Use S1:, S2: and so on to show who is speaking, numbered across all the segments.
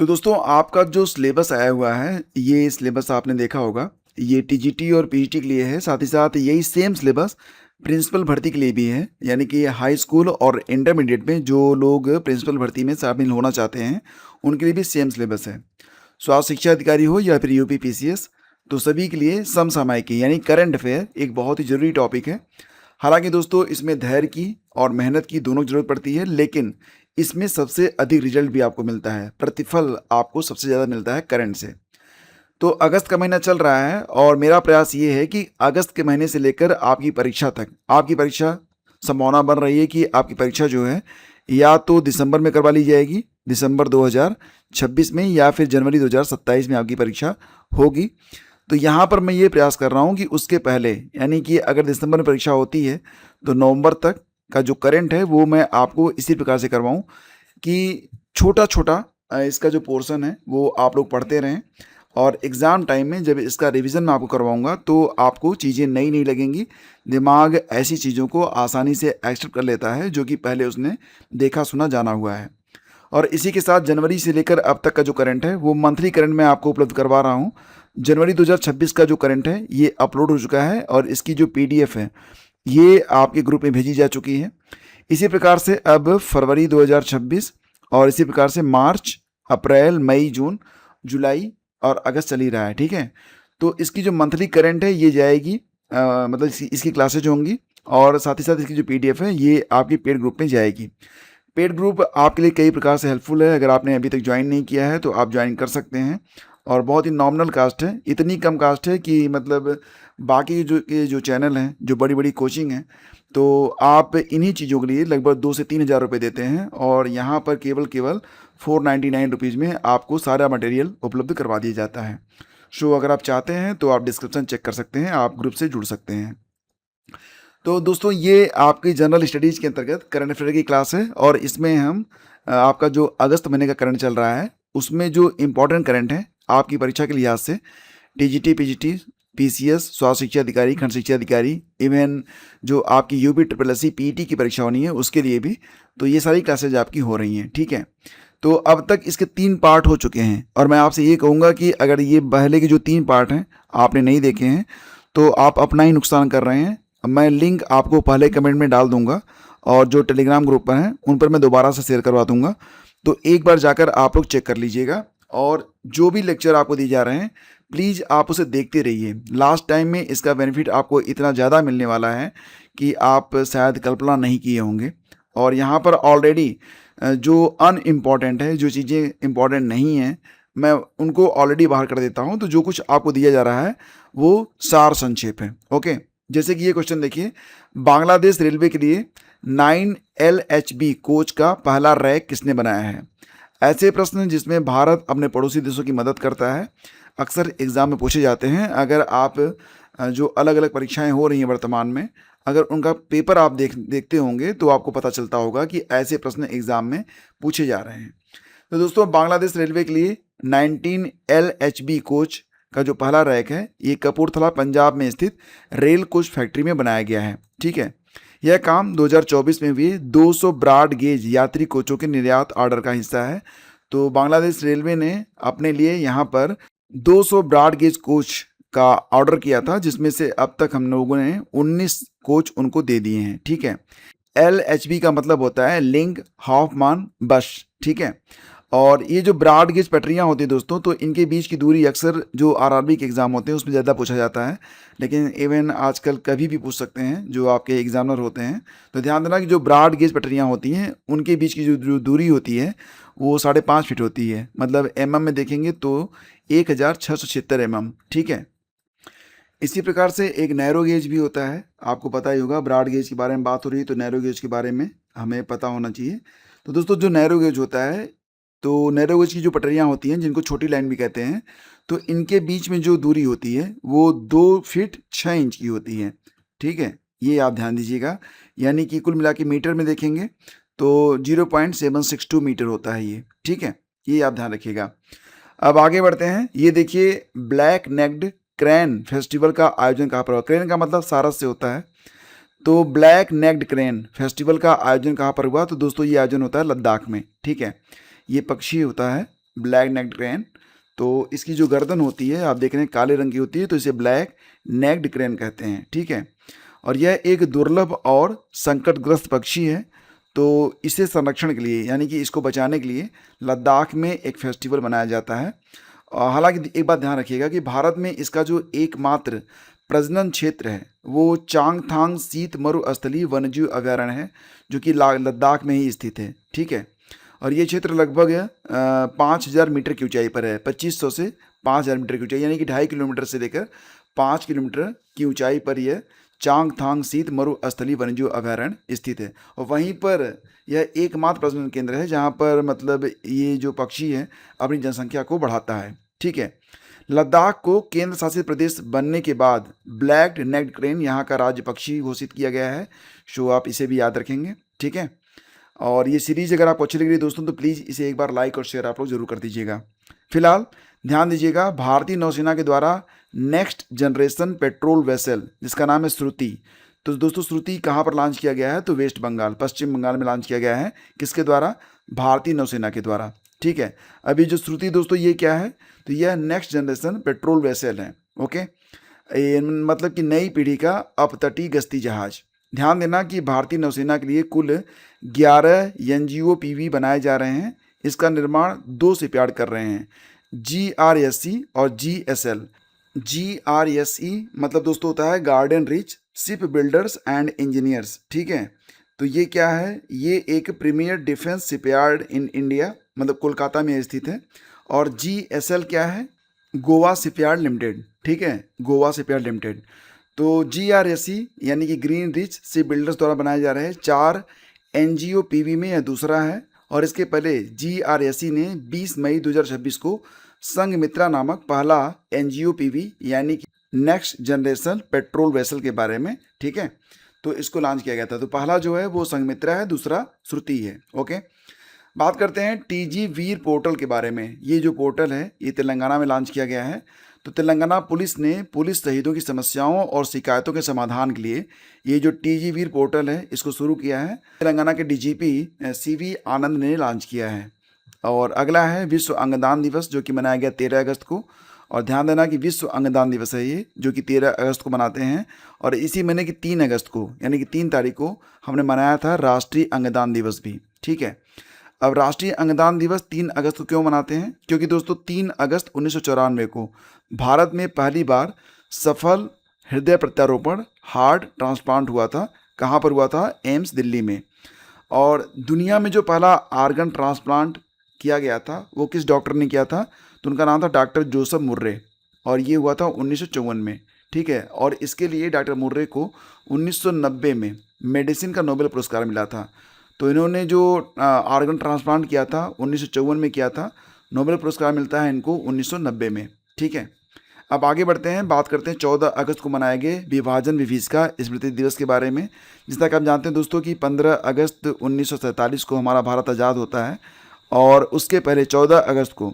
S1: तो दोस्तों आपका जो सिलेबस आया हुआ है, ये सिलेबस आपने देखा होगा। ये टीजीटी और पीजीटी के लिए है, साथ ही साथ यही सेम सिलेबस प्रिंसिपल भर्ती के लिए भी है। यानी कि हाई स्कूल और इंटरमीडिएट में जो लोग प्रिंसिपल भर्ती में शामिल होना चाहते हैं, उनके लिए भी सेम सिलेबस है। स्वास्थ्य शिक्षा अधिकारी हो या फिर यूपी पीसीएस, तो सभी के लिए समसामयिकी यानी करंट अफेयर एक बहुत ही ज़रूरी टॉपिक है। हालांकि दोस्तों इसमें धैर्य की और मेहनत की दोनों की ज़रूरत पड़ती है, लेकिन इसमें सबसे अधिक रिजल्ट भी आपको मिलता है, प्रतिफल आपको सबसे ज़्यादा मिलता है करंट से। तो अगस्त का महीना चल रहा है और मेरा प्रयास ये है कि अगस्त के महीने से लेकर आपकी परीक्षा तक, आपकी परीक्षा संभावना बन रही है कि आपकी परीक्षा जो है या तो दिसंबर में करवा ली जाएगी, दिसंबर 2026 में, या फिर जनवरी 2027 में आपकी परीक्षा होगी। तो यहाँ पर मैं ये प्रयास कर रहा हूँ कि उसके पहले, यानी कि अगर दिसंबर में परीक्षा होती है तो नवंबर तक का जो करंट है वो मैं आपको इसी प्रकार से करवाऊँ कि छोटा छोटा इसका जो पोर्शन है वो आप लोग पढ़ते रहें, और एग्ज़ाम टाइम में जब इसका रिवीजन मैं आपको करवाऊंगा तो आपको चीज़ें नई नई लगेंगी। दिमाग ऐसी चीज़ों को आसानी से एक्सेप्ट कर लेता है जो कि पहले उसने देखा सुना जाना हुआ है। और इसी के साथ जनवरी से लेकर अब तक का जो करंट है वो मंथली करंट मैं आपको उपलब्ध करवा रहा हूँ। जनवरी 2026 का जो करंट है ये अपलोड हो चुका है और इसकी जो पीडीएफ है ये आपके ग्रुप में भेजी जा चुकी है। इसी प्रकार से अब फरवरी 2026 और इसी प्रकार से मार्च, अप्रैल, मई, जून, जुलाई और अगस्त चल ही रहा है, ठीक है। तो इसकी जो मंथली करंट है ये जाएगी, मतलब इसकी क्लासेज होंगी, और साथ ही साथ इसकी जो पीडीएफ है ये आपके पेड ग्रुप में जाएगी। पेड ग्रुप आपके लिए कई प्रकार से हेल्पफुल है। अगर आपने अभी तक ज्वाइन नहीं किया है तो आप ज्वाइन कर सकते हैं, और बहुत ही नॉमिनल कास्ट है, इतनी कम कास्ट है कि मतलब बाकी जो चैनल हैं, जो बड़ी बड़ी कोचिंग हैं, तो आप इन्हीं चीज़ों के लिए लगभग 2 से 3 हज़ार रुपये देते हैं, और यहाँ पर केवल 499 रुपीज़ में आपको सारा मटेरियल उपलब्ध करवा दिया जाता है। सो अगर आप चाहते हैं तो आप डिस्क्रिप्शन चेक कर सकते हैं, आप ग्रुप से जुड़ सकते हैं। तो दोस्तों ये आपकी जनरल स्टडीज़ के अंतर्गत करंट अफेयर की क्लास है, और इसमें हम आपका जो अगस्त महीने का करंट चल रहा है उसमें जो इम्पोर्टेंट करंट है आपकी परीक्षा के लिहाज से, टीजीटी, पीजीटी, पीसीएस, स्वास्थ्य शिक्षा अधिकारी, खंड शिक्षा अधिकारी, इवन जो आपकी यूपी ट्रिपल एससी पीईटी की परीक्षा होनी है उसके लिए भी, तो ये सारी क्लासेज आपकी हो रही हैं, ठीक है। तो अब तक इसके 3 पार्ट हो चुके हैं, और मैं आपसे ये कहूँगा कि अगर ये पहले के जो 3 पार्ट हैं आपने नहीं देखे हैं तो आप अपना ही नुकसान कर रहे हैं। मैं लिंक आपको पहले कमेंट में डाल दूंगा, और जो टेलीग्राम ग्रुप पर हैं उन पर मैं दोबारा से शेयर करवा दूंगा, तो एक बार जाकर आप लोग चेक कर लीजिएगा। और जो भी लेक्चर आपको दिए जा रहे हैं प्लीज़ आप उसे देखते रहिए। लास्ट टाइम में इसका बेनिफिट आपको इतना ज़्यादा मिलने वाला है कि आप शायद कल्पना नहीं किए होंगे। और यहाँ पर ऑलरेडी जो अनइम्पॉर्टेंट है, जो चीज़ें इम्पॉर्टेंट नहीं हैं, मैं उनको ऑलरेडी बाहर कर देता हूँ। तो जो कुछ आपको दिया जा रहा है वो सार संक्षेप है, ओके। जैसे कि ये क्वेश्चन देखिए, बांग्लादेश रेलवे के लिए 9 LHB कोच का पहला रैक किसने बनाया है? ऐसे प्रश्न जिसमें भारत अपने पड़ोसी देशों की मदद करता है अक्सर एग्ज़ाम में पूछे जाते हैं। अगर आप जो अलग अलग परीक्षाएं हो रही हैं वर्तमान में, अगर उनका पेपर आप देखते होंगे तो आपको पता चलता होगा कि ऐसे प्रश्न एग्ज़ाम में पूछे जा रहे हैं। तो दोस्तों बांग्लादेश रेलवे के लिए 19 LHB कोच का जो पहला रैक है ये कपूरथला पंजाब में स्थित रेल कोच फैक्ट्री में बनाया गया है, ठीक है। यह काम 2024 में हुए 200 ब्रॉड गेज यात्री कोचों के निर्यात ऑर्डर का हिस्सा है। तो बांग्लादेश रेलवे ने अपने लिए यहाँ पर 200 ब्रॉड गेज कोच का ऑर्डर किया था, जिसमें से अब तक हम लोगों ने 19 कोच उनको दे दिए हैं, ठीक है। LHB का मतलब होता है लिंक हॉफमान बश, ठीक है। और ये जो ब्रॉड गेज पटरियाँ होती हैं दोस्तों, तो इनके बीच की दूरी अक्सर जो आरआरबी के एग्ज़ाम होते हैं उसमें ज़्यादा पूछा जाता है, लेकिन इवन आजकल कभी भी पूछ सकते हैं जो आपके एग्जामिनर होते हैं। तो ध्यान देना कि जो ब्रॉड गेज पटरियाँ होती हैं उनके बीच की जो दूरी होती है वो 5.5 फीट होती है, मतलब mm में देखेंगे तो 1676 mm, ठीक है। इसी प्रकार से एक नैरो गेज भी होता है, आपको पता ही होगा। ब्रॉड गेज के बारे में बात हो रही है तो नैरो गेज के बारे में हमें पता होना चाहिए। तो दोस्तों जो नैरो गेज होता है, तो नैरो गेज की जो पटरियाँ होती हैं जिनको छोटी लाइन भी कहते हैं, तो इनके बीच में जो दूरी होती है वो 2 फीट 6 इंच की होती है, ठीक है। ये आप ध्यान दीजिएगा, यानी कि कुल मिला के मीटर में देखेंगे तो 0.762 मीटर होता है ये, ठीक है। ये आप ध्यान रखिएगा। अब आगे बढ़ते हैं। ये देखिए, ब्लैक नेक्ड क्रेन फेस्टिवल का आयोजन कहाँ पर हुआ? क्रेन का मतलब सारस से होता है, तो ब्लैक नेक्ड क्रेन फेस्टिवल का आयोजन कहाँ पर हुआ? तो दोस्तों ये आयोजन होता है लद्दाख में, ठीक है। ये पक्षी होता है ब्लैक नेक्ड क्रेन। तो इसकी जो गर्दन होती है आप देख रहे हैं काले रंग की होती है, तो इसे ब्लैक नेक्ड क्रेन कहते हैं, ठीक है। और यह एक दुर्लभ और संकटग्रस्त पक्षी है। तो इसे संरक्षण के लिए यानी कि इसको बचाने के लिए लद्दाख में एक फेस्टिवल मनाया जाता है। हालांकि एक बात ध्यान रखिएगा कि भारत में इसका जो एकमात्र प्रजनन क्षेत्र है वो चांगथांग शीत मरुस्थलीय वन्यजीव अभयारण्य है, जो कि लद्दाख में ही स्थित है, ठीक है। और ये क्षेत्र लगभग 5,000 मीटर की ऊंचाई पर है, 2500 से 5,000 मीटर की ऊंचाई, यानी कि 2.5 किलोमीटर से लेकर 5 किलोमीटर की ऊंचाई पर यह चांगथांग शीत मरुस्थलीय वन्यजीव अभयारण्य स्थित है। और वहीं पर यह एकमात्र प्रजनन केंद्र है जहाँ पर मतलब ये जो पक्षी है अपनी जनसंख्या को बढ़ाता है, ठीक है। लद्दाख को केंद्र शासित प्रदेश बनने के बाद ब्लैक नेक्ड क्रेन यहाँ का राज्य पक्षी घोषित किया गया है। सो आप इसे भी याद रखेंगे, ठीक है। और ये सीरीज अगर आपको अच्छी लग रही है दोस्तों तो प्लीज़ इसे एक बार लाइक और शेयर आप लोग जरूर कर दीजिएगा। फिलहाल ध्यान दीजिएगा, भारतीय नौसेना के द्वारा नेक्स्ट जनरेशन पेट्रोल वेसल जिसका नाम है श्रुति, तो दोस्तों श्रुति कहाँ पर लॉन्च किया गया है, तो वेस्ट बंगाल, पश्चिम बंगाल में लॉन्च किया गया है। किसके द्वारा? भारतीय नौसेना के द्वारा, ठीक है। अभी जो श्रुति दोस्तों ये क्या है, तो यह नेक्स्ट जनरेशन पेट्रोल वेसल है, ओके। मतलब कि नई पीढ़ी का अपतटीय गश्ती जहाज। ध्यान देना कि भारतीय नौसेना के लिए कुल 11 एनजीओपीवी बनाए जा रहे हैं। इसका निर्माण 2 शिपयार्ड कर रहे हैं, GRSE और GSL। GRSE मतलब दोस्तों होता है गार्डन रिच शिप बिल्डर्स एंड इंजीनियर्स, ठीक है। तो ये क्या है, ये एक premier defence shipyard in India, मतलब कोलकाता में स्थित है। और GSL क्या है, गोवा शिपयार्ड लिमिटेड, ठीक है, गोवा शिपयार्ड लिमिटेड। तो GRSE यानी कि ग्रीन रिच शिप बिल्डर्स द्वारा बनाए जा रहे हैं 4 एनजीओपीवी में यह दूसरा है। और इसके पहले GRSE ने 20 मई 2026 को संघमित्रा नामक पहला एनजीओपीवी यानी कि नेक्स्ट जनरेशन पेट्रोल वेसल के बारे में, ठीक है, तो इसको लॉन्च किया गया था। तो पहला जो है वो संघमित्रा है, दूसरा श्रुति है, ओके। बात करते हैं TG वीर पोर्टल के बारे में। ये जो पोर्टल है ये तेलंगाना में लॉन्च किया गया है। तो तेलंगाना पुलिस ने पुलिस शहीदों की समस्याओं और शिकायतों के समाधान के लिए ये जो TG वीर पोर्टल है इसको शुरू किया है। तेलंगाना के DGP CV आनंद ने लॉन्च किया है। और अगला है विश्व अंगदान दिवस, जो कि मनाया गया 13 अगस्त को। और ध्यान देना कि विश्व अंगदान दिवस है ये, जो कि 13 अगस्त को मनाते हैं। और इसी महीने की 3 अगस्त को यानी कि 3 तारीख को हमने मनाया था राष्ट्रीय अंगदान दिवस भी, ठीक है। अब राष्ट्रीय अंगदान दिवस 3 अगस्त को क्यों मनाते हैं, क्योंकि दोस्तों 3 अगस्त 1994 को भारत में पहली बार सफल हृदय प्रत्यारोपण हार्ट ट्रांसप्लांट हुआ था। कहाँ पर हुआ था? एम्स दिल्ली में। और दुनिया में जो पहला आर्गन ट्रांसप्लांट किया गया था वो किस डॉक्टर ने किया था, तो उनका नाम था डॉक्टर जोसेफ मुर्रे। और ये हुआ था 1954 में, ठीक है। और इसके लिए डॉक्टर मुर्रे को 1990 में मेडिसिन का नोबेल पुरस्कार मिला था। तो इन्होंने जो आर्गन ट्रांसप्लांट किया था 1954 में किया था, नोबेल पुरस्कार मिलता है इनको 1990 में, ठीक है। अब आगे बढ़ते हैं, बात करते हैं 14 अगस्त को मनाए गए विभाजन विभीषिका स्मृति दिवस के बारे में। जिस तरह आप जानते हैं दोस्तों कि 15 अगस्त 1947 को हमारा भारत आज़ाद होता है। और उसके पहले 14 अगस्त को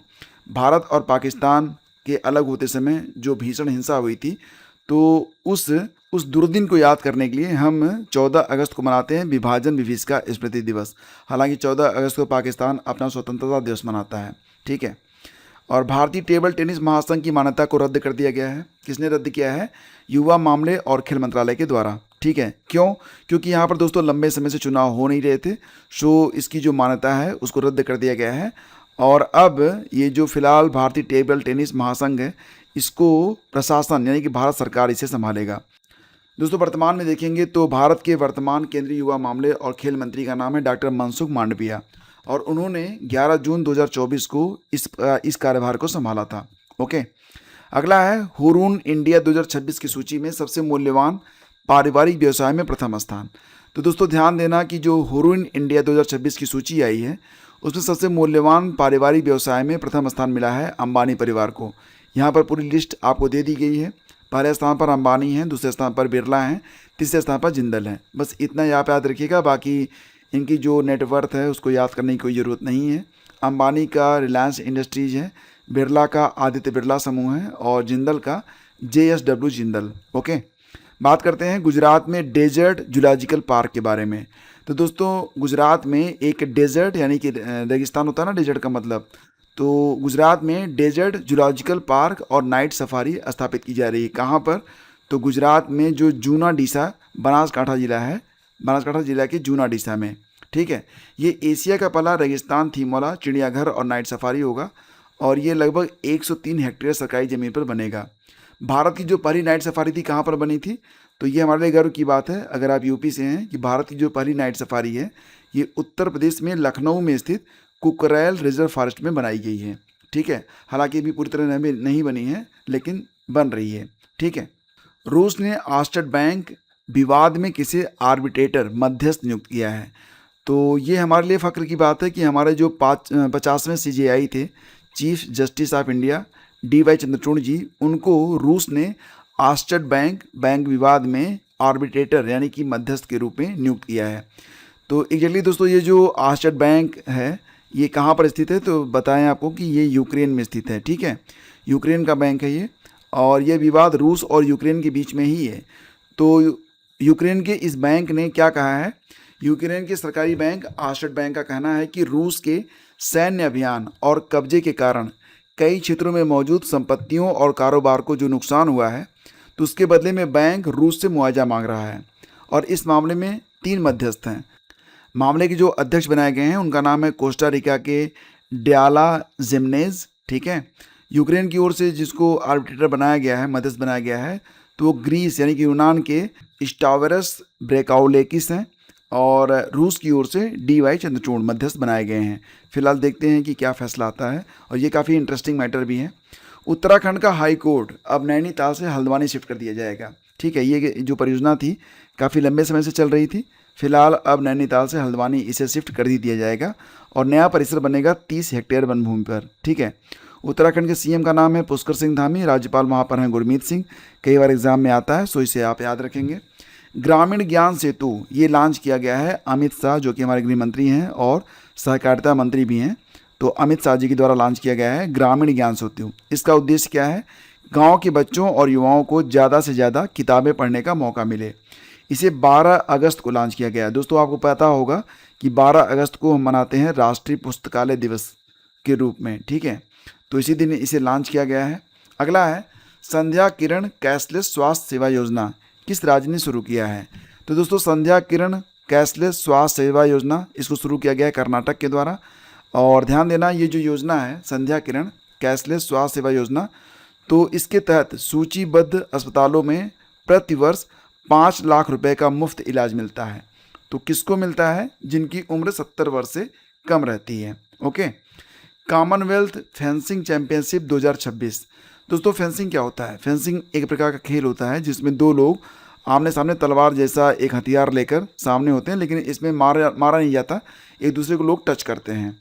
S1: भारत और पाकिस्तान के अलग होते समय जो भीषण हिंसा हुई थी, तो उस दुर्दिन को याद करने के लिए हम 14 अगस्त को मनाते हैं विभाजन विभीषिका स्मृति दिवस। हालांकि 14 अगस्त को पाकिस्तान अपना स्वतंत्रता दिवस मनाता है, ठीक है। और भारतीय टेबल टेनिस महासंघ की मान्यता को रद्द कर दिया गया है। किसने रद्द किया है? युवा मामले और खेल मंत्रालय के द्वारा, ठीक है। क्यों? क्योंकि यहाँ पर दोस्तों लंबे समय से चुनाव हो नहीं रहे थे, सो इसकी जो मान्यता है उसको रद्द कर दिया गया है। और अब ये जो फिलहाल भारतीय टेबल टेनिस महासंघ है इसको प्रशासन यानी कि भारत सरकार इसे संभालेगा। दोस्तों वर्तमान में देखेंगे तो भारत के वर्तमान केंद्रीय युवा मामले और खेल मंत्री का नाम है डॉक्टर मनसुख मांडविया। और उन्होंने 11 जून 2024 को इस कार्यभार को संभाला था, ओके। अगला है हुरून इंडिया 2026 की सूची में सबसे मूल्यवान पारिवारिक व्यवसाय में प्रथम स्थान। तो दोस्तों ध्यान देना कि जो हुरून इंडिया 2026 की सूची आई है उसमें सबसे मूल्यवान पारिवारिक व्यवसाय में प्रथम स्थान मिला है अंबानी परिवार को। यहाँ पर पूरी लिस्ट आपको दे दी गई है। पहले स्थान पर अंबानी हैं, दूसरे स्थान पर बिरला हैं, तीसरे स्थान पर जिंदल हैं। बस इतना यहाँ पे याद रखिएगा, बाकी इनकी जो नेटवर्थ है उसको याद करने की कोई ज़रूरत नहीं है। अंबानी का रिलायंस इंडस्ट्रीज़ है, बिरला का आदित्य बिरला समूह है और जिंदल का JSW जिंदल, ओके। बात करते हैं गुजरात में डेजर्ट जूलॉजिकल पार्क के बारे में। तो दोस्तों गुजरात में एक डेजर्ट यानी कि रेगिस्तान होता है ना, डेजर्ट का मतलब, तो गुजरात में डेजर्ट जूलॉजिकल पार्क और नाइट सफारी स्थापित की जा रही है। कहाँ पर? तो गुजरात में जो जूनाडीसा बनासकांठा जिला है, बनासकांठा जिला के जूनाडीसा में, ठीक है। ये एशिया का पहला रेगिस्तान थीम वाला चिड़ियाघर और नाइट सफारी होगा और ये लगभग 103 हेक्टेयर सरकारी ज़मीन पर बनेगा। भारत की जो पहली नाइट सफारी थी कहाँ पर बनी थी? तो ये हमारे लिए गर्व की बात है अगर आप यूपी से हैं कि भारत की जो पहली नाइट सफारी है ये उत्तर प्रदेश में लखनऊ में स्थित कुकरैल रिजर्व फॉरेस्ट में बनाई गई है, ठीक है। हालांकि अभी पूरी तरह नहीं बनी है लेकिन बन रही है, ठीक है। रूस ने आस्टर्ड बैंक विवाद में किसे आर्बिट्रेटर मध्यस्थ नियुक्त किया है? तो ये हमारे लिए फ़ख्र की बात है कि हमारे जो 50वें CJI थे, chief justice of India DY Chandrachud ji, उनको रूस ने आस्टर्ड बैंक विवाद में आर्बिट्रेटर यानी कि मध्यस्थ के रूप में नियुक्त किया है। तो एग्जैक्टली दोस्तों ये जो आस्टर्ड बैंक है ये कहाँ पर स्थित है? तो बताएं आपको कि ये यूक्रेन में स्थित है, ठीक है। यूक्रेन का बैंक है ये और ये विवाद रूस और यूक्रेन के बीच में ही है। तो यूक्रेन के इस बैंक ने क्या कहा है? यूक्रेन के सरकारी बैंक आस्टर्ड बैंक का कहना है कि रूस के सैन्य अभियान और कब्जे के कारण कई क्षेत्रों में मौजूद संपत्तियों और कारोबार को जो नुकसान हुआ है तो उसके बदले में बैंक रूस से मुआवजा मांग रहा है और इस मामले में 3 मध्यस्थ हैं। मामले के जो अध्यक्ष बनाए गए हैं उनका नाम है कोस्टा रिका के ड्याला जिमनेज, ठीक है। यूक्रेन की ओर से जिसको आर्बिट्रेटर बनाया गया है, मध्यस्थ बनाया गया है, तो वो ग्रीस यानी कि यूनान के स्टावरस ब्रेकाउलेकिस हैं और रूस की ओर से DY चंद्रचूड़ मध्यस्थ बनाए गए हैं। फिलहाल देखते हैं कि क्या फैसला आता है और ये काफ़ी इंटरेस्टिंग मैटर भी है। उत्तराखंड का हाई कोर्ट अब नैनीताल से हल्द्वानी शिफ्ट कर दिया जाएगा, ठीक है। ये जो परियोजना थी काफ़ी लंबे समय से चल रही थी, फिलहाल अब नैनीताल से हल्द्वानी इसे शिफ्ट कर ही दिया जाएगा और नया परिसर बनेगा 30 हेक्टेयर वन भूमि पर, ठीक है। उत्तराखंड के CM का नाम है पुष्कर सिंह धामी, राज्यपाल वहाँ पर हैं गुरमीत सिंह। कई बार एग्जाम में आता है सो इसे आप याद रखेंगे। ग्रामीण ज्ञान सेतु ये लॉन्च किया गया है अमित शाह जो कि हमारे गृह मंत्री हैं और सहकारिता मंत्री भी हैं, तो अमित शाह जी के द्वारा लॉन्च किया गया है ग्रामीण ज्ञान सेतु। इसका उद्देश्य क्या है? गांव के बच्चों और युवाओं को ज़्यादा से ज़्यादा किताबें पढ़ने का मौका मिले। इसे 12 अगस्त को लॉन्च किया गया है। दोस्तों आपको पता होगा कि 12 अगस्त को हम मनाते हैं राष्ट्रीय पुस्तकालय दिवस के रूप में, ठीक है। तो इसी दिन इसे लॉन्च किया गया है। अगला है संध्या किरण कैशलेस स्वास्थ्य सेवा योजना किस राज्य ने शुरू किया है? तो दोस्तों संध्या किरण कैशलेस स्वास्थ्य सेवा योजना इसको शुरू किया गया है कर्नाटक के द्वारा। और ध्यान देना ये जो योजना है संध्या किरण कैशलेस स्वास्थ्य सेवा योजना, तो इसके तहत सूचीबद्ध अस्पतालों में प्रतिवर्ष 5 लाख रुपए का मुफ्त इलाज मिलता है। तो किसको मिलता है? जिनकी उम्र 70 वर्ष से कम रहती है, ओके। Commonwealth fencing championship 2026। दोस्तों फेंसिंग क्या होता है? फेंसिंग एक प्रकार का खेल होता है जिसमें 2 लोग आमने सामने तलवार जैसा एक हथियार लेकर सामने होते हैं, लेकिन इसमें मारा नहीं जाता, एक दूसरे को लोग टच करते हैं।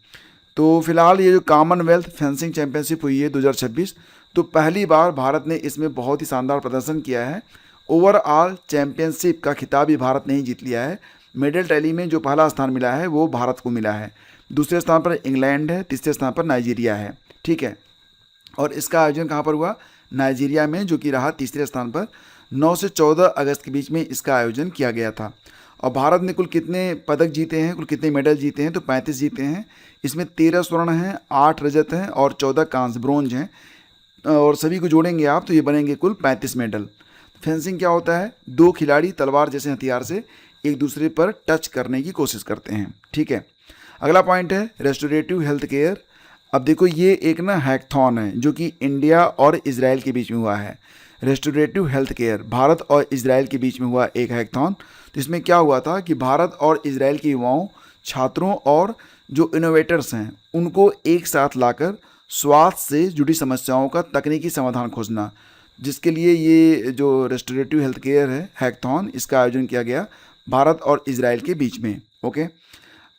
S1: तो फिलहाल ये जो कॉमनवेल्थ फेंसिंग चैंपियनशिप हुई है 2026, तो पहली बार भारत ने इसमें बहुत ही शानदार प्रदर्शन किया है। ओवरऑल चैंपियनशिप का खिताब भी भारत ने ही जीत लिया है। मेडल टैली में जो पहला स्थान मिला है वो भारत को मिला है, दूसरे स्थान पर इंग्लैंड है, तीसरे स्थान पर नाइजीरिया है, ठीक है। और इसका आयोजन कहाँ पर हुआ? नाइजीरिया में, जो कि रहा तीसरे स्थान पर। 9 से 14 अगस्त के बीच में इसका आयोजन किया गया था। और भारत ने कुल कितने पदक जीते हैं, कुल कितने मेडल जीते हैं? तो 35 जीते हैं। इसमें 13 स्वर्ण हैं, 8 रजत हैं और 14 कांस्य ब्रोंज हैं, और सभी को जोड़ेंगे आप तो ये बनेंगे कुल 35 मेडल। फेंसिंग क्या होता है? 2 खिलाड़ी तलवार जैसे हथियार से एक दूसरे पर टच करने की कोशिश करते हैं, ठीक है। अगला पॉइंट है रेस्टोरेटिव हेल्थ केयर। अब देखो ये एक ना हैकथॉन है जो कि इंडिया और इजराइल के बीच में हुआ है। रेस्टोरेटिव हेल्थ केयर भारत और इजराइल के बीच में हुआ एक हैकथॉन। तो इसमें क्या हुआ था कि भारत और इजराइल के युवाओं, छात्रों और जो इनोवेटर्स हैं उनको एक साथ लाकर स्वास्थ्य से जुड़ी समस्याओं का तकनीकी समाधान खोजना, जिसके लिए ये जो रेस्टोरेटिव हेल्थ केयर है हैकथॉन, इसका आयोजन किया गया भारत और इजराइल के बीच में, ओके।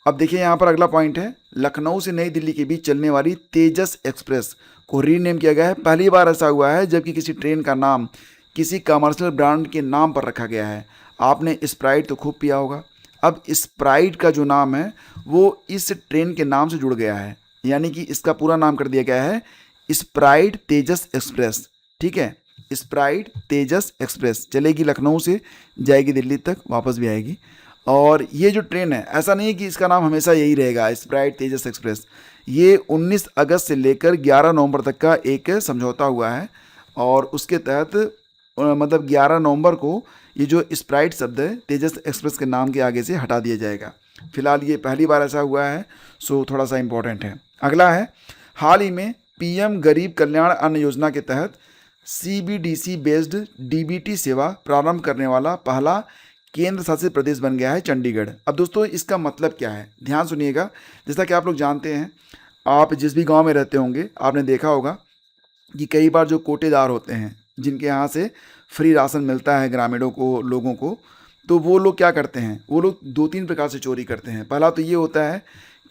S1: अब देखिए यहाँ पर अगला पॉइंट है लखनऊ से नई दिल्ली के बीच चलने वाली तेजस एक्सप्रेस को रीनेम किया गया है। पहली बार ऐसा हुआ है जबकि किसी ट्रेन का नाम किसी कमर्शियल ब्रांड के नाम पर रखा गया है। आपने स्प्राइट तो खूब पिया होगा, अब स्प्राइट का जो नाम है वो इस ट्रेन के नाम से जुड़ गया है, यानी कि इसका पूरा नाम कर दिया गया है स्प्राइट तेजस एक्सप्रेस, ठीक है। स्प्राइट तेजस एक्सप्रेस चलेगी लखनऊ से, जाएगी दिल्ली तक, वापस भी आएगी। और ये जो ट्रेन है ऐसा नहीं है कि इसका नाम हमेशा यही रहेगा स्प्राइट तेजस एक्सप्रेस, ये 19 अगस्त से लेकर 11 नवंबर तक का एक समझौता हुआ है और उसके तहत मतलब 11 नवंबर को ये जो स्प्राइट शब्द है तेजस एक्सप्रेस के नाम के आगे से हटा दिया जाएगा। फिलहाल ये पहली बार ऐसा हुआ है, सो थोड़ा सा इम्पोर्टेंट है। अगला है, हाल ही में पीएम गरीब कल्याण अन्न योजना के तहत सीबीडीसी बेस्ड डीबीटी सेवा प्रारंभ करने वाला पहला केंद्र शासित प्रदेश बन गया है चंडीगढ़। अब दोस्तों इसका मतलब क्या है, ध्यान सुनिएगा। जैसा कि आप लोग जानते हैं, आप जिस भी गांव में रहते होंगे आपने देखा होगा कि कई बार जो कोटेदार होते हैं जिनके यहाँ से फ्री राशन मिलता है ग्रामीणों को, लोगों को, तो वो लोग क्या करते हैं, वो लोग 2-3 प्रकार से चोरी करते हैं। पहला तो ये होता है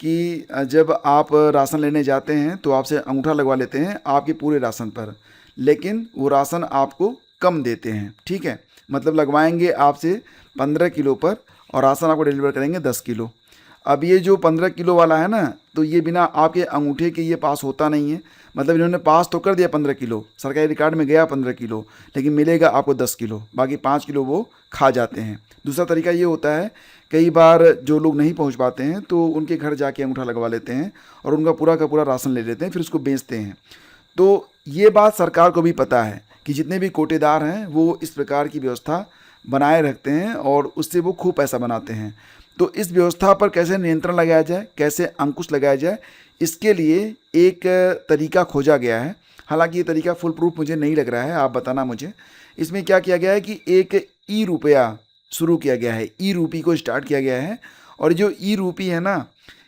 S1: कि जब आप राशन लेने जाते हैं तो आपसे अंगूठा लगवा लेते हैं आपके पूरे राशन पर, लेकिन वो राशन आपको कम देते हैं। ठीक है, मतलब लगवाएंगे आपसे 15 किलो पर और राशन आपको डिलीवर करेंगे 10 किलो। अब ये जो 15 किलो वाला है ना, तो ये बिना आपके अंगूठे के ये पास होता नहीं है। मतलब इन्होंने पास तो कर दिया 15 किलो, सरकारी रिकॉर्ड में गया 15 किलो, लेकिन मिलेगा आपको 10 किलो, बाकी 5 किलो वो खा जाते हैं। दूसरा तरीका ये होता है, कई बार जो लोग नहीं पहुंच पाते हैं तो उनके घर जाके अंगूठा लगवा लेते हैं और उनका पूरा का पूरा राशन ले लेते हैं, फिर उसको बेचते हैं। तो ये बात सरकार को भी पता है कि जितने भी कोटेदार हैं वो इस प्रकार की व्यवस्था बनाए रखते हैं और उससे वो खूब पैसा बनाते हैं। तो इस व्यवस्था पर कैसे नियंत्रण लगाया जाए, कैसे अंकुश लगाया जाए, इसके लिए एक तरीका खोजा गया है। हालांकि ये तरीका फुल प्रूफ मुझे नहीं लग रहा है, आप बताना मुझे। इसमें क्या किया गया है कि एक ई रुपया शुरू किया गया है, ई रूपी को स्टार्ट किया गया है। और जो ई रूपी है ना,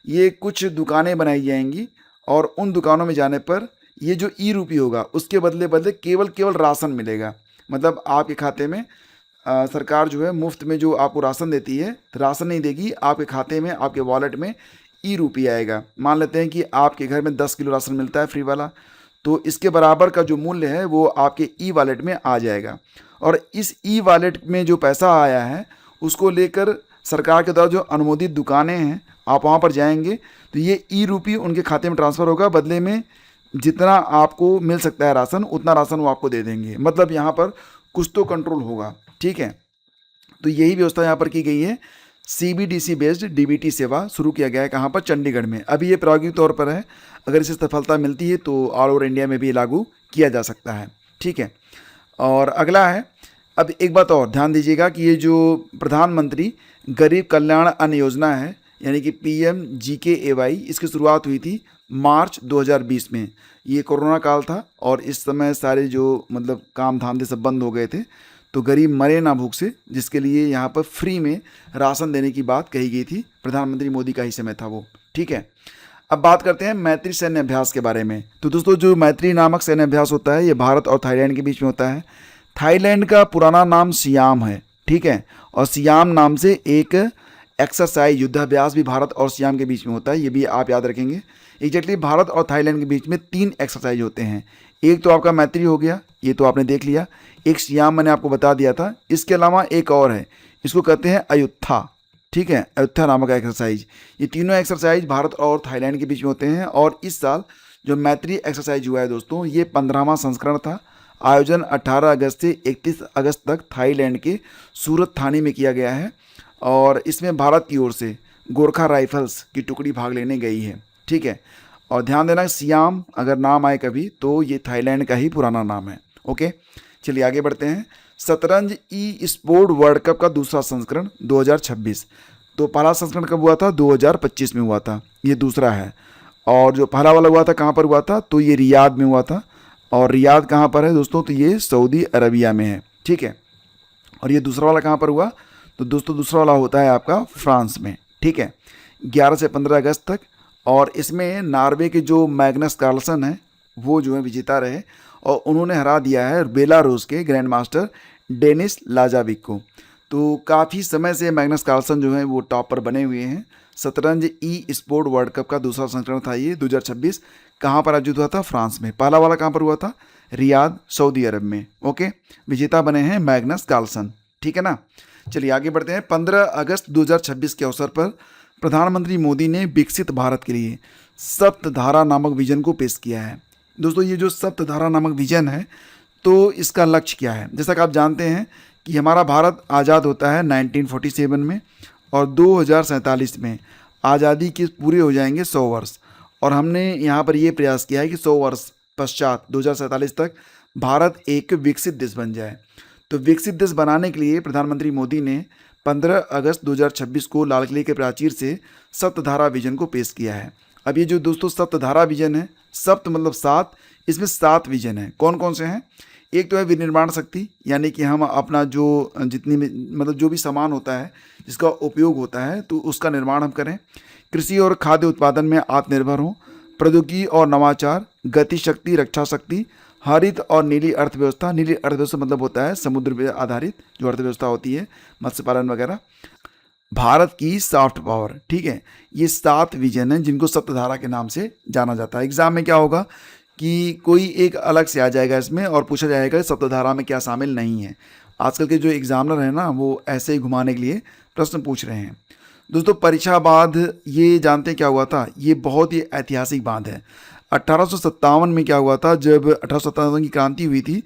S1: ये कुछ दुकानें बनाई जाएंगी और उन दुकानों में जाने पर ये जो ई रूपी होगा उसके बदले बदले केवल राशन मिलेगा। मतलब आपके खाते में सरकार जो है मुफ्त में जो आपको राशन देती है, तो राशन नहीं देगी, आपके खाते में, आपके वॉलेट में ई रूपी आएगा। मान लेते हैं कि आपके घर में 10 किलो राशन मिलता है फ्री वाला, तो इसके बराबर का जो मूल्य है वो आपके ई वॉलेट में आ जाएगा। और इस ई वॉलेट में जो पैसा आया है उसको लेकर सरकार के द्वारा जो अनुमोदित दुकानें हैं, आप वहाँ पर जाएंगे तो ये ई रूपी उनके खाते में ट्रांसफ़र होगा। बदले में जितना आपको मिल सकता है राशन, उतना राशन वो आपको दे देंगे। मतलब यहाँ पर कुछ तो कंट्रोल होगा। ठीक है, तो यही व्यवस्था यहाँ पर की गई है। सीबीडीसी बेस्ड डीबीटी सेवा शुरू किया गया है, कहाँ पर, चंडीगढ़ में। अभी ये प्रायोगिक तौर पर है, अगर इसे सफलता मिलती है तो ऑल ओवर इंडिया में भी लागू किया जा सकता है। ठीक है, और अगला है, अब एक बात और ध्यान दीजिएगा कि ये जो प्रधानमंत्री गरीब कल्याण अन्न योजना है, यानी कि PMGKAY, इसकी शुरुआत हुई थी मार्च 2020 में। ये कोरोना काल था और इस समय सारे जो मतलब काम धाम सब बंद हो गए थे, तो गरीब मरे ना भूख से, जिसके लिए यहाँ पर फ्री में राशन देने की बात कही गई थी। प्रधानमंत्री मोदी का ही समय था वो। ठीक है, अब बात करते हैं मैत्री सैन्य अभ्यास के बारे में। तो दोस्तों जो मैत्री नामक सैन्य अभ्यास होता है ये भारत और थाईलैंड के बीच में होता है। थाईलैंड का पुराना नाम सियाम है। ठीक है, और सियाम नाम से एक एक्सरसाइज युद्धाभ्यास भी भारत और सियाम के बीच में होता है, ये भी आप याद रखेंगे। एग्जैक्टली भारत और थाईलैंड के बीच में 3 एक्सरसाइज होते हैं। एक तो आपका मैत्री हो गया, ये तो आपने देख लिया। एक सियाम मैंने आपको बता दिया था। इसके अलावा एक और है, इसको कहते हैं अयुत्था। ठीक है, अयुत्था नामक एक्सरसाइज। ये तीनों एक्सरसाइज भारत और थाईलैंड के बीच में होते हैं। और इस साल जो मैत्री एक्सरसाइज हुआ है दोस्तों, ये 15वां संस्करण था। आयोजन 18 अगस्त से 31 अगस्त तक थाईलैंड के सूरत थाने में किया गया है और इसमें भारत की ओर से गोरखा राइफल्स की टुकड़ी भाग लेने गई है। ठीक है, और ध्यान देना सियाम अगर नाम आए कभी तो ये थाईलैंड का ही पुराना नाम है। ओके, चलिए आगे बढ़ते हैं। शतरंज ई स्पोर्ट वर्ल्ड कप का दूसरा संस्करण 2026। तो पहला संस्करण कब हुआ था? 2025 में हुआ था, ये दूसरा है। और जो पहला वाला हुआ था कहाँ पर हुआ था? तो ये रियाद में हुआ था। और रियाद कहाँ पर है दोस्तों? तो ये सऊदी अरबिया में है। ठीक है, और ये दूसरा वाला कहाँ पर हुआ? तो दोस्तों दूसरा वाला होता है आपका फ्रांस में। ठीक है, 11 से 15 अगस्त तक। और इसमें नॉर्वे के जो मैग्नस कार्लसन है वो जो है विजेता रहे और उन्होंने हरा दिया है बेलारूस के ग्रैंड मास्टर डेनिस लाजाविक को। तो काफ़ी समय से मैग्नस कार्लसन जो है वो टॉप पर बने हुए हैं। शतरंज ई स्पोर्ट वर्ल्ड कप का दूसरा संस्करण था ये 2026। कहाँ पर आयोजित हुआ था? फ्रांस में। पहला वाला कहाँ पर हुआ था? रियाद, सऊदी अरब में। ओके, विजेता बने हैं मैग्नस कार्लसन। ठीक है ना, चलिए आगे बढ़ते हैं। 15 अगस्त 2026 के अवसर पर प्रधानमंत्री मोदी ने विकसित भारत के लिए सप्तधारा नामक विजन को पेश किया है। दोस्तों ये जो सप्तधारा नामक विजन है तो इसका लक्ष्य क्या है? जैसा कि आप जानते हैं कि हमारा भारत आज़ाद होता है 1947 में और 2047 में आज़ादी के पूरे हो जाएंगे 100 वर्ष। और हमने यहाँ पर ये प्रयास किया है कि 100 वर्ष पश्चात 2047 तक भारत एक विकसित देश बन जाए। तो विकसित देश बनाने के लिए प्रधानमंत्री मोदी ने 15 अगस्त 2026 को लाल किले के प्राचीर से सप्तधारा विजन को पेश किया है। अब ये जो दोस्तों सप्तधारा विजन है, सप्त मतलब 7, इसमें 7 विजन है। कौन कौन से हैं? एक तो है विनिर्माण शक्ति, यानी कि हम अपना जो जितनी भी मतलब जो भी सामान होता है जिसका उपयोग होता है तो उसका निर्माण हम करें। कृषि और खाद्य उत्पादन में आत्मनिर्भर हों। प्रौद्योगिकी और नवाचार, गति शक्ति, रक्षा शक्ति, हरित और नीली अर्थव्यवस्था। नीली अर्थव्यवस्था मतलब होता है समुद्र पे आधारित जो अर्थव्यवस्था होती है, मत्स्य पालन वगैरह। भारत की सॉफ्ट पावर, ठीक है। ये 7 विजन हैं जिनको सप्तधारा के नाम से जाना जाता है। एग्जाम में क्या होगा कि कोई एक अलग से आ जाएगा इसमें और पूछा जाएगा सप्तधारा में क्या शामिल नहीं है। आजकल के जो एग्जामिनर हैं ना, वो ऐसे ही घुमाने के लिए प्रश्न पूछ रहे हैं। दोस्तों परीक्षा बांध, ये जानते हैं क्या हुआ था? ये बहुत ही ऐतिहासिक बांध है। 1857 में क्या हुआ था, जब 1857 की क्रांति हुई थी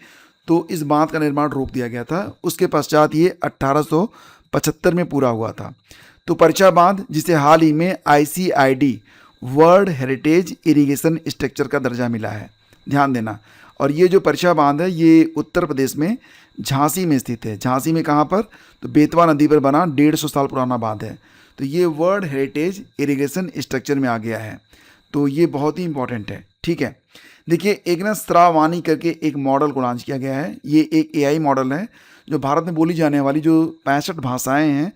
S1: तो इस बांध का निर्माण रोक दिया गया था। उसके पश्चात ये 1875 में पूरा हुआ था। तो परीक्षा बांध, जिसे हाल ही में ICID world heritage irrigation structure का दर्जा मिला है, ध्यान देना। और ये जो परीक्षा बांध है ये उत्तर प्रदेश में झांसी में स्थित है। झांसी में कहाँ पर? तो बेतवा नदी पर बना 150 साल पुराना बांध है। तो ये वर्ल्ड हेरिटेज इरिगेशन स्ट्रक्चर में आ गया है। तो ये बहुत ही इंपॉर्टेंट है, ठीक है। देखिए एक ना श्रावणी करके एक मॉडल को लॉन्च किया गया है। ये एक AI मॉडल है जो भारत में बोली जाने वाली जो 65 भाषाएं हैं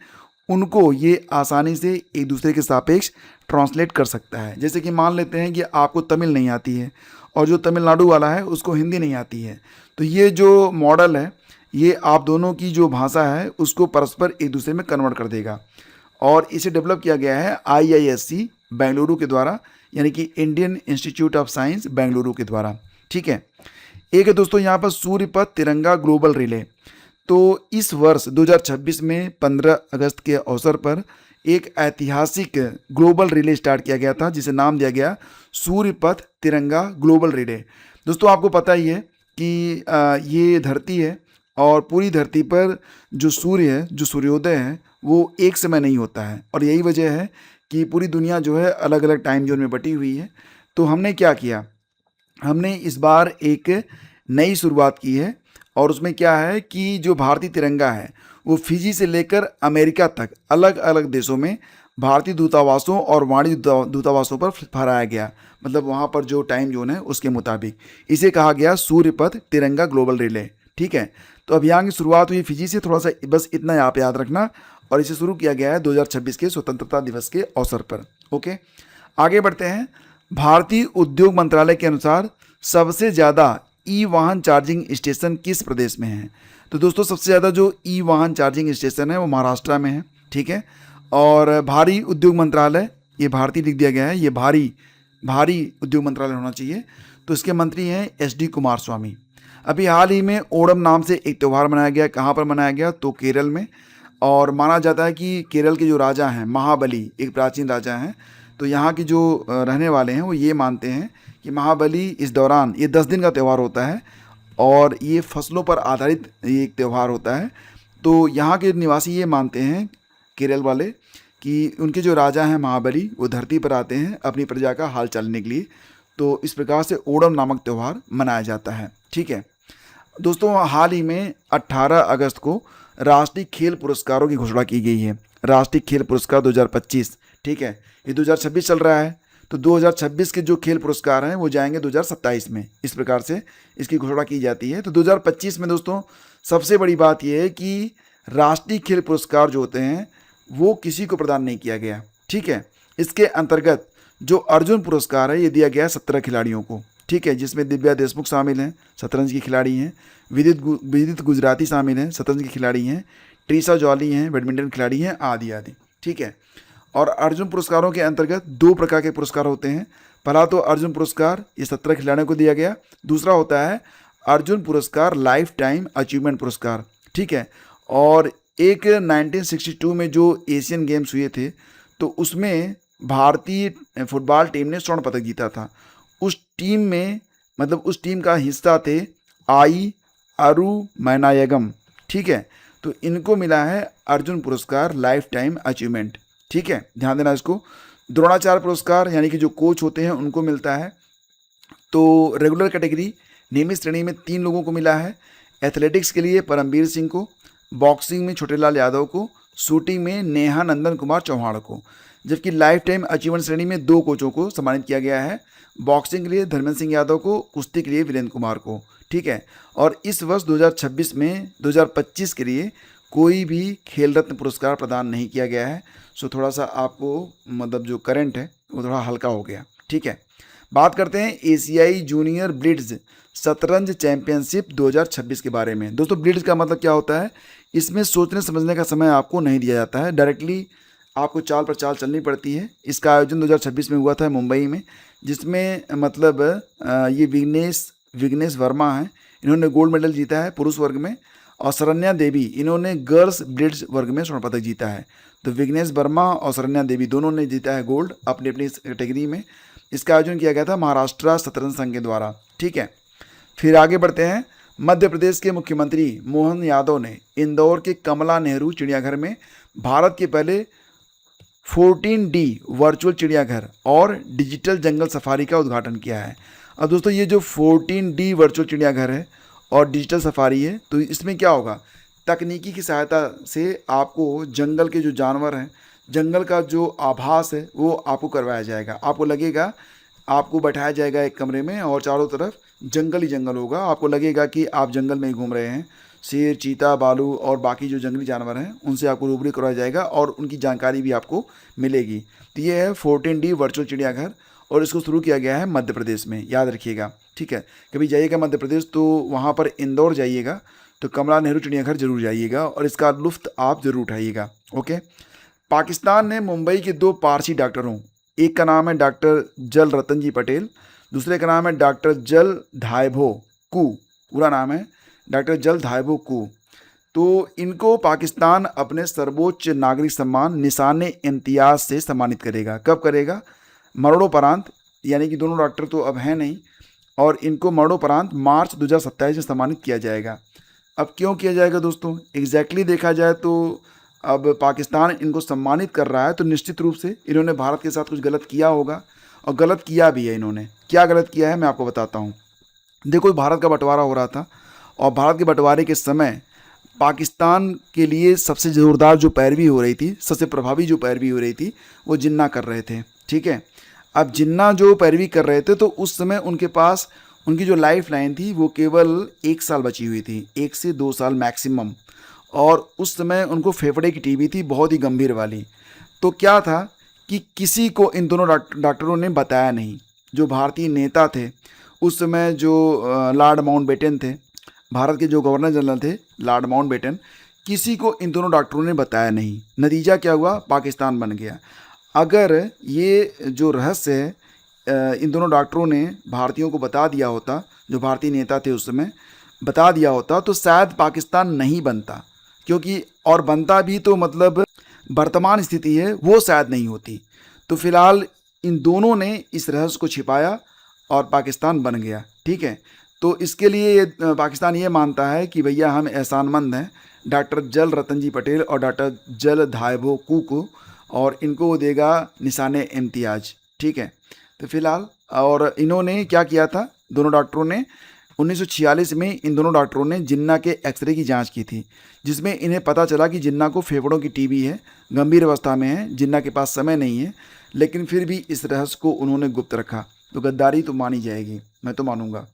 S1: उनको ये आसानी से एक दूसरे के सापेक्ष ट्रांसलेट कर सकता है। जैसे कि मान लेते हैं कि आपको तमिल नहीं आती है और जो तमिलनाडु वाला है उसको हिंदी नहीं आती है, तो ये जो मॉडल है ये आप दोनों की जो भाषा है उसको परस्पर एक दूसरे में कन्वर्ट कर देगा। और इसे डेवलप किया गया है IISc बेंगलुरु के द्वारा, यानी कि Indian institute of science Bengaluru के द्वारा, ठीक है। एक है दोस्तों यहाँ पर सूर्यपथ तिरंगा ग्लोबल रिले। तो इस वर्ष 2026 में 15 अगस्त के अवसर पर एक ऐतिहासिक ग्लोबल रिले स्टार्ट किया गया था जिसे नाम दिया गया सूर्यपथ तिरंगा ग्लोबल रिले। दोस्तों आपको पता ही है कि ये धरती है और पूरी धरती पर जो सूर्य है, जो सूर्योदय है वो एक समय नहीं होता है, और यही वजह है कि पूरी दुनिया जो है अलग अलग टाइम जोन में बटी हुई है। तो हमने क्या किया, हमने इस बार एक नई शुरुआत की है और उसमें क्या है कि जो भारतीय तिरंगा है वो फिजी से लेकर अमेरिका तक अलग अलग देशों में भारतीय दूतावासों और वाणिज्य दूतावासों पर फहराया गया, मतलब वहाँ पर जो टाइम जोन है उसके मुताबिक। इसे कहा गया सूर्यपथ तिरंगा ग्लोबल रिले, ठीक है। तो अभियान की शुरुआत हुई फिजी से, थोड़ा सा बस इतना आप याद रखना। और इसे शुरू किया गया है 2026 के स्वतंत्रता दिवस के अवसर पर। ओके, आगे बढ़ते हैं। भारतीय उद्योग मंत्रालय के अनुसार सबसे ज़्यादा वाहन चार्जिंग स्टेशन किस प्रदेश में है? तो दोस्तों सबसे ज़्यादा जो वाहन चार्जिंग स्टेशन है वो महाराष्ट्र में है, ठीक है। और भारी उद्योग मंत्रालय, ये भारतीय लिख दिया गया है, ये भारी उद्योग मंत्रालय होना चाहिए। तो इसके मंत्री हैं SD कुमारस्वामी। अभी हाल ही में ओणम नाम से एक त्यौहार मनाया गया। कहाँ पर मनाया गया? तो केरल में। और माना जाता है कि केरल के जो राजा हैं महाबली, एक प्राचीन राजा हैं, तो यहाँ के जो रहने वाले हैं वो ये मानते हैं कि महाबली इस दौरान, ये 10 दिन का त्यौहार होता है और ये फसलों पर आधारित ये एक त्यौहार होता है। तो यहाँ के निवासी ये मानते हैं केरल वाले कि उनके जो राजा हैं महाबली वो धरती पर आते हैं अपनी प्रजा का हाल चालने के लिए। तो इस प्रकार से ओणम नामक त्यौहार मनाया जाता है, ठीक है। दोस्तों हाल ही में 18 अगस्त को राष्ट्रीय खेल पुरस्कारों की घोषणा की गई है। राष्ट्रीय खेल पुरस्कार 2025, ठीक है। ये 2026 चल रहा है, तो 2026 के जो खेल पुरस्कार हैं वो जाएंगे 2027 में। इस प्रकार से इसकी घोषणा की जाती है। तो 2025 में दोस्तों सबसे बड़ी बात यह है कि राष्ट्रीय खेल पुरस्कार जो होते हैं वो किसी को प्रदान नहीं किया गया, ठीक है। इसके अंतर्गत जो अर्जुन पुरस्कार है ये दिया गया 17 खिलाड़ियों को, ठीक है, जिसमें दिव्या देशमुख शामिल हैं, शतरंज की खिलाड़ी हैं। विदित गुजराती शामिल हैं, शतरंज की खिलाड़ी हैं। ट्रीसा जॉली हैं, बैडमिंटन खिलाड़ी हैं, आदि आदि, ठीक है। और अर्जुन पुरस्कारों के अंतर्गत 2 प्रकार के पुरस्कार होते हैं। पहला तो अर्जुन पुरस्कार ये 17 खिलाड़ियों को दिया गया। दूसरा होता है अर्जुन पुरस्कार लाइफ टाइम अचीवमेंट पुरस्कार, ठीक है। और एक 1962 में जो एशियन गेम्स हुए थे तो उसमें भारतीय फुटबॉल टीम ने स्वर्ण पदक जीता था। उस टीम में, मतलब उस टीम का हिस्सा थे आई अरु मैनायगम, ठीक है। तो इनको मिला है अर्जुन पुरस्कार लाइफ टाइम अचीवमेंट, ठीक है, ध्यान देना इसको। द्रोणाचार्य पुरस्कार यानी कि जो कोच होते हैं उनको मिलता है। तो रेगुलर कैटेगरी नियमित श्रेणी में 3 लोगों को मिला है। एथलेटिक्स के लिए परमवीर सिंह को, बॉक्सिंग में छोटेलाल यादव को, शूटिंग में नेहा नंदन कुमार चौहान को। जबकि लाइफ टाइम अचीवमेंट श्रेणी में 2 कोचों को सम्मानित किया गया है। बॉक्सिंग के लिए धर्मेंद्र सिंह यादव को, कुश्ती के लिए वीरेंद्र कुमार को। ठीक है। और इस वर्ष 2026 में 2025 के लिए कोई भी खेल रत्न पुरस्कार प्रदान नहीं किया गया है। सो थोड़ा सा आपको मतलब जो करंट है वो थोड़ा हल्का हो गया। ठीक है। बात करते हैं एशियाई जूनियर ब्लिट्ज शतरंज चैंपियनशिप 2026 के बारे में। दोस्तों ब्लिट्ज का मतलब क्या होता है? इसमें सोचने समझने का समय आपको नहीं दिया जाता है, डायरेक्टली आपको चाल पर चाल चलनी पड़ती है। इसका आयोजन 2026 में हुआ था मुंबई में, जिसमें मतलब ये विघ्नेश वर्मा हैं, इन्होंने गोल्ड मेडल जीता है पुरुष वर्ग में, और शरण्या देवी इन्होंने गर्ल्स ब्लिट्ज वर्ग में स्वर्ण पदक जीता है। तो विघ्नेश वर्मा और शरण्या देवी दोनों ने जीता है गोल्ड अपनी अपनी कैटेगरी में। इसका आयोजन किया गया था महाराष्ट्र शतरंज संघ के द्वारा। ठीक है। फिर आगे बढ़ते हैं। मध्य प्रदेश के मुख्यमंत्री मोहन यादव ने इंदौर के कमला नेहरू चिड़ियाघर में भारत के पहले 14D वर्चुअल चिड़ियाघर और डिजिटल जंगल सफारी का उद्घाटन किया है। अब दोस्तों ये जो 14D वर्चुअल चिड़ियाघर है और डिजिटल सफारी है, तो इसमें क्या होगा? तकनीकी की सहायता से आपको जंगल के जो जानवर हैं, जंगल का जो आभास है वो आपको करवाया जाएगा। आपको लगेगा, आपको बैठाया जाएगा एक कमरे में और चारों तरफ जंगल ही जंगल होगा। आपको लगेगा कि आप जंगल में ही घूम रहे हैं। शेर, चीता, भालू और बाकी जो जंगली जानवर हैं उनसे आपको रूबरू करवाया जाएगा और उनकी जानकारी भी आपको मिलेगी। तो ये है 14D वर्चुअल चिड़ियाघर और इसको शुरू किया गया है मध्य प्रदेश में, याद रखिएगा। ठीक है। कभी जाइएगा मध्य प्रदेश तो वहाँ पर इंदौर जाइएगा तो कमला नेहरू चिड़ियाघर जरूर जाइएगा और इसका लुत्फ़ आप जरूर उठाइएगा। ओके। पाकिस्तान ने मुंबई के 2 पारसी डॉक्टरों, एक का नाम है डॉक्टर जल रतन जी पटेल, दूसरे का नाम है डॉक्टर जल धायभो कू, पूरा नाम है डॉक्टर जल धायभो कू। तो इनको पाकिस्तान अपने सर्वोच्च नागरिक सम्मान निशान इम्तियाज़ से सम्मानित करेगा। कब करेगा? मरणोपरांत, यानी कि दोनों डॉक्टर तो अब हैं नहीं, और इनको मरणोपरांत मार्च 2027 में सम्मानित किया जाएगा। अब क्यों किया जाएगा दोस्तों? एग्जैक्टली देखा जाए तो अब पाकिस्तान इनको सम्मानित कर रहा है तो निश्चित रूप से इन्होंने भारत के साथ कुछ गलत किया होगा, और गलत किया भी है इन्होंने। क्या गलत किया है मैं आपको बताता हूँ। देखो, भारत का बंटवारा हो रहा था और भारत के बंटवारे के समय पाकिस्तान के लिए सबसे ज़ोरदार जो पैरवी हो रही थी, सबसे प्रभावी जो पैरवी हो रही थी, वो जिन्ना कर रहे थे। ठीक है। अब जिन्ना जो पैरवी कर रहे थे तो उस समय उनके पास उनकी जो लाइफ लाइन थी वो केवल 1 साल बची हुई थी, 1 से 2 साल मैक्सिमम, और उस समय उनको फेफड़े की टीबी थी, बहुत ही गंभीर वाली। तो क्या था कि किसी को इन दोनों डॉक्टरों ने बताया नहीं। जो भारतीय नेता थे उस समय, जो लॉर्ड माउंटबेटन थे, भारत के जो गवर्नर जनरल थे लॉर्ड माउंटबेटन, किसी को इन दोनों डॉक्टरों ने बताया नहीं। नतीजा क्या हुआ? पाकिस्तान बन गया। अगर ये जो रहस्य है इन दोनों डॉक्टरों ने भारतीयों को बता दिया होता, जो भारतीय नेता थे उस समय बता दिया होता, तो शायद पाकिस्तान नहीं बनता, क्योंकि और बनता भी तो मतलब वर्तमान स्थिति है वो शायद नहीं होती। तो फिलहाल इन दोनों ने इस रहस्य को छिपाया और पाकिस्तान बन गया। ठीक है। तो इसके लिए पाकिस्तान ये मानता है कि भैया हम एहसानमंद हैं डॉक्टर जल रतन जी पटेल और डॉक्टर जल धायभो कू को, और इनको वो देगा निशान इम्तियाज। ठीक है। तो फिलहाल और इन्होंने क्या किया था, दोनों डॉक्टरों ने 1946 में इन दोनों डॉक्टरों ने जिन्ना के एक्सरे की जांच की थी, जिसमें इन्हें पता चला कि जिन्ना को फेफड़ों की टीबी है, गंभीर अवस्था में है, जिन्ना के पास समय नहीं है, लेकिन फिर भी इस रहस्य को उन्होंने गुप्त रखा। तो गद्दारी तो मानी जाएगी, मैं तो मानूंगा।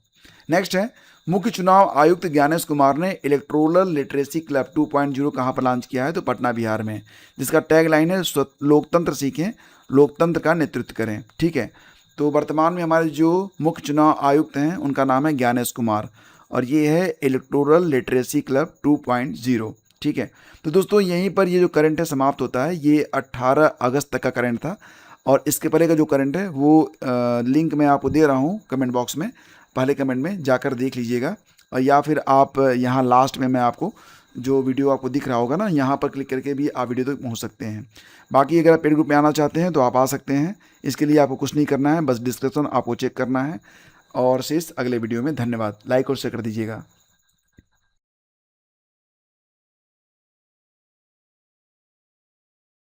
S1: नेक्स्ट है, मुख्य चुनाव आयुक्त ज्ञानेश कुमार ने इलेक्टोरल लिटरेसी क्लब 2.0 कहाँ पर लॉन्च किया है? तो पटना बिहार में, जिसका टैग लाइन है लोकतंत्र सीखें, लोकतंत्र का नेतृत्व करें। ठीक है। तो वर्तमान में हमारे जो मुख्य चुनाव आयुक्त हैं उनका नाम है ज्ञानेश कुमार, और ये है इलेक्टोरल लिटरेसी क्लब 2.0। ठीक है। तो दोस्तों यहीं पर ये जो करंट है समाप्त होता है। ये 18 अगस्त तक का करंट था, और इसके पहले का जो करंट है वो लिंक मैं आपको दे रहा हूँ कमेंट बॉक्स में, पहले कमेंट में जाकर देख लीजिएगा, और या फिर आप यहाँ लास्ट में मैं आपको जो वीडियो आपको दिख रहा होगा ना, यहाँ पर क्लिक करके भी आप वीडियो तक पहुँच सकते हैं। बाकी अगर आप पेड ग्रुप में आना चाहते हैं तो आप आ सकते हैं। इसके लिए आपको कुछ नहीं करना है, बस डिस्क्रिप्शन आपको चेक करना है। और शेष अगले वीडियो में। धन्यवाद। लाइक और शेयर कर दीजिएगा।